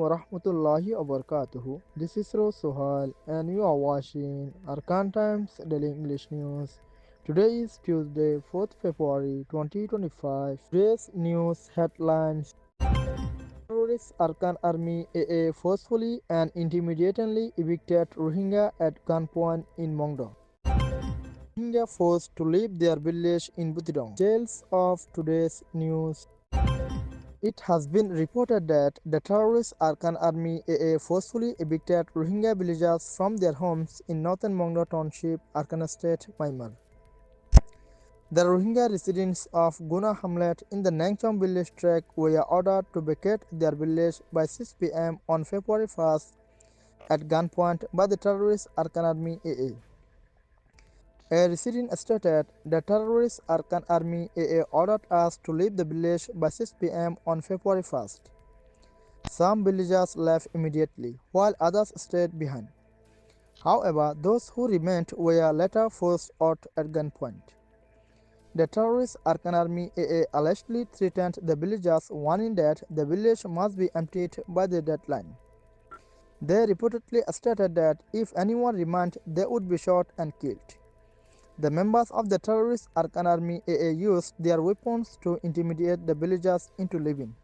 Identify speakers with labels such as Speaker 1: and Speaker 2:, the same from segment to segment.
Speaker 1: wa rahmatullahi wa barakatuhu. This is Sohal and you are watching Arakan Times Daily English News. Today is Tuesday, 4th February 2025. Today's news headlines: Terrorist Arakan Army AA forcefully and intimidatingly evicted Rohingya at gunpoint in Mongdo. Rohingya forced to leave their village in Butidong. Details of today's news. It has been reported that the terrorist Arakan Army AA forcefully evicted Rohingya villagers from their homes in northern Mongdo Township, Arakan State, Myanmar. The Rohingya residents of Guna Hamlet in the Nangchong village tract were ordered to vacate their village by 6 p.m. on February 1st at gunpoint by the terrorist Arakan Army AA. A resident stated, "The terrorist Arakan Army AA ordered us to leave the village by 6 p.m. on February 1st. Some villagers left immediately, while others stayed behind. However, those who remained were later forced out at gunpoint." The terrorist Arakan Army AA allegedly threatened the villagers, warning that the village must be emptied by the deadline. They reportedly stated that if anyone remained, they would be shot and killed. The members of the terrorist Arakan Army AA used their weapons to intimidate the villagers into leaving.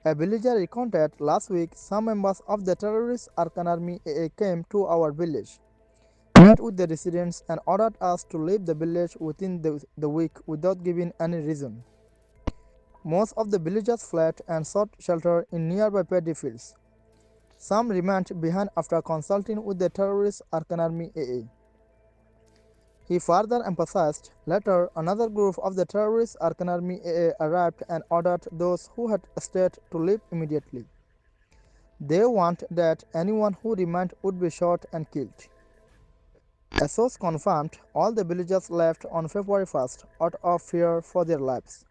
Speaker 1: A villager recounted last week some members of the terrorist Arakan Army AA came to our village, met with the residents and ordered us to leave the village within the week without giving any reason. Most of the villagers fled and sought shelter in nearby paddy fields. Some remained behind after consulting with the terrorist Arakan Army AA. He further emphasized, later another group of the terrorist Arakan Army AA arrived and ordered those who had stayed to leave immediately. They warned that anyone who remained would be shot and killed. A source confirmed all the villagers left on February 1st out of fear for their lives.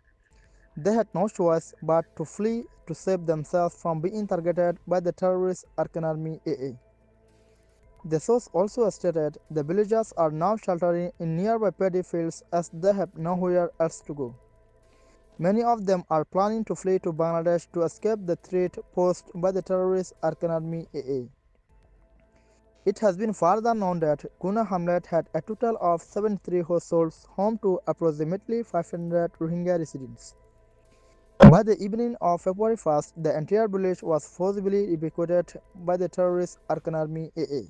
Speaker 1: They had no choice but to flee to save themselves from being targeted by the terrorist Arakan Army AA. The source also stated the villagers are now sheltering in nearby paddy fields as they have nowhere else to go. Many of them are planning to flee to Bangladesh to escape the threat posed by the terrorist Arakan Army AA. It has been further known that Guna Hamlet had a total of 73 households, home to approximately 500 Rohingya residents. By the evening of February 1st, the entire village was forcibly evacuated by the terrorist Arakan Army AA.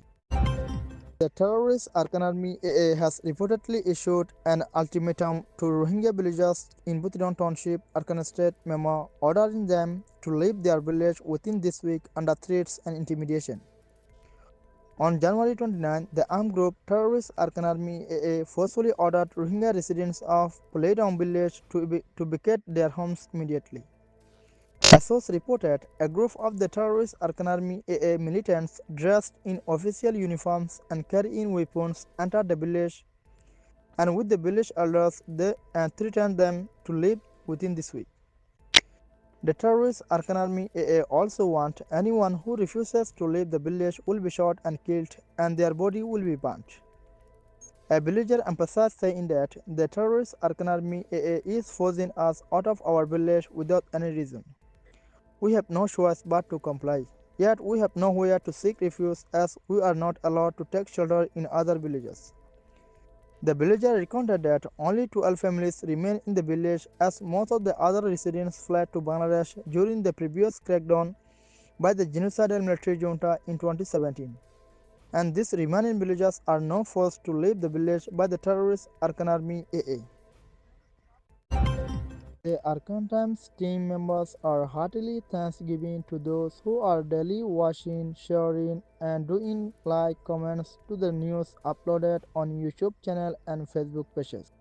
Speaker 1: The terrorist Arakan Army AA has reportedly issued an ultimatum to Rohingya villagers in Butidong Township, Arakan State, Myanmar, ordering them to leave their village within this week under threats and intimidation. On January 29, the armed group terrorist Arakan Army AA forcefully ordered Rohingya residents of Pulaydong village to vacate their homes immediately. A source reported a group of the terrorist Arakan Army AA militants dressed in official uniforms and carrying weapons entered the village, and with the village elders they threatened them to leave within this week. The terrorist Arakan Army AA also warned anyone who refuses to leave the village will be shot and killed and their body will be burnt. A villager emphasized, saying that the terrorist Arakan Army AA is forcing us out of our village without any reason. We have no choice but to comply, yet we have nowhere to seek refuge as we are not allowed to take shelter in other villages. The villager recounted that only 12 families remain in the village as most of the other residents fled to Bangladesh during the previous crackdown by the genocidal military junta in 2017. And these remaining villagers are now forced to leave the village by the terrorist Arakan Army AA. The Arakan Times team members are heartily thanksgiving to those who are daily watching, sharing, and doing like comments to the news uploaded on YouTube channel and Facebook pages.